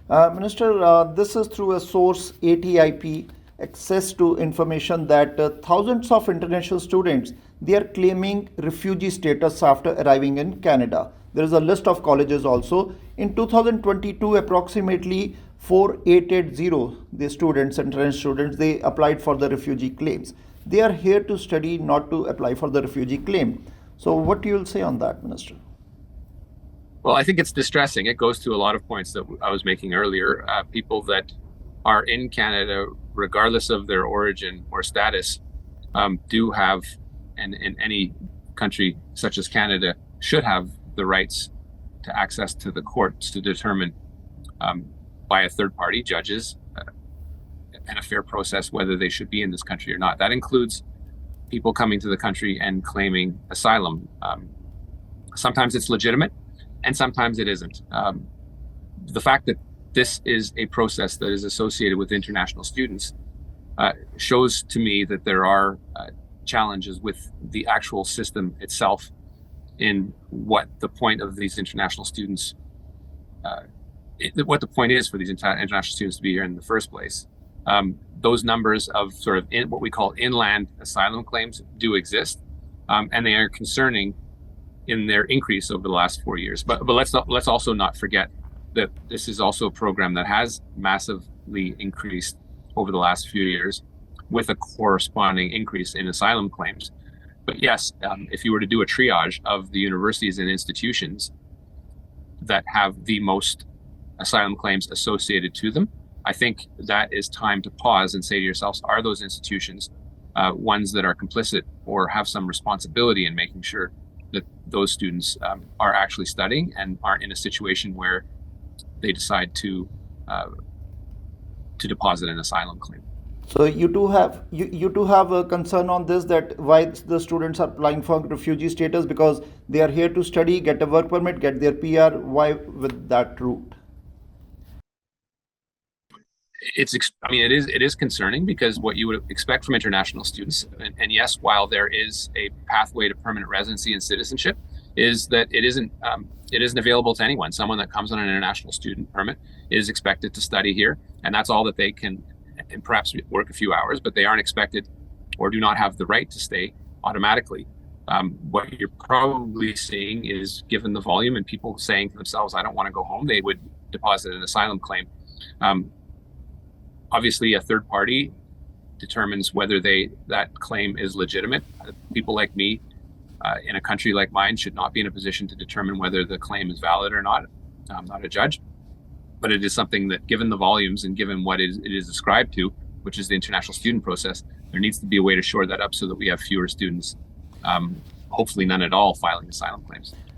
Minister, this is through a source ATIP, access to information that thousands of international students, they are claiming refugee status after arriving in Canada. There is a list of colleges also. In 2022, approximately 4880 the students, international students, they applied for the refugee claims. They are here to study, not to apply for the refugee claim. So what you will say on that, Minister? Well, I think it's distressing. It goes to a lot of points that I was making earlier. People that are in Canada, regardless of their origin or status, do have, and in any country such as Canada, should have the rights to access to the courts to determine by a third party, judges, and a fair process whether they should be in this country or not. That includes people coming to the country and claiming asylum. Sometimes it's legitimate, and sometimes it isn't. The fact that this is a process that is associated with international students shows to me that there are challenges with the actual system itself in what the point of these international students, what the point is for these international students to be here in the first place. Those numbers of sort of what we call inland asylum claims do exist, and they are concerning in their increase over the last 4 years. But let's also not forget that this is also a program that has massively increased over the last few years, with a corresponding increase in asylum claims. But yes, if you were to do a triage of the universities and institutions that have the most asylum claims associated to them, I think that is time to pause and say to yourselves, are those institutions ones that are complicit or have some responsibility in making sure that those students are actually studying and aren't in a situation where they decide to deposit an asylum claim? So you do have a concern on this, that why the students are applying for refugee status, because they are here to study, get a work permit, get their PR. Why with that route? It is concerning, because what you would expect from international students, and yes, while there is a pathway to permanent residency and citizenship, is that it isn't available to anyone. Someone that comes on an international student permit is expected to study here, and that's all that they can, and perhaps work a few hours, but they aren't expected or do not have the right to stay automatically. What you're probably seeing is, given the volume and people saying to themselves, I don't want to go home, they would deposit an asylum claim. Obviously, a third party determines whether that claim is legitimate. People like me in a country like mine should not be in a position to determine whether the claim is valid or not. I'm not a judge, but it is something that, given the volumes and given what it is described to, which is the international student process, there needs to be a way to shore that up so that we have fewer students, hopefully none at all, filing asylum claims.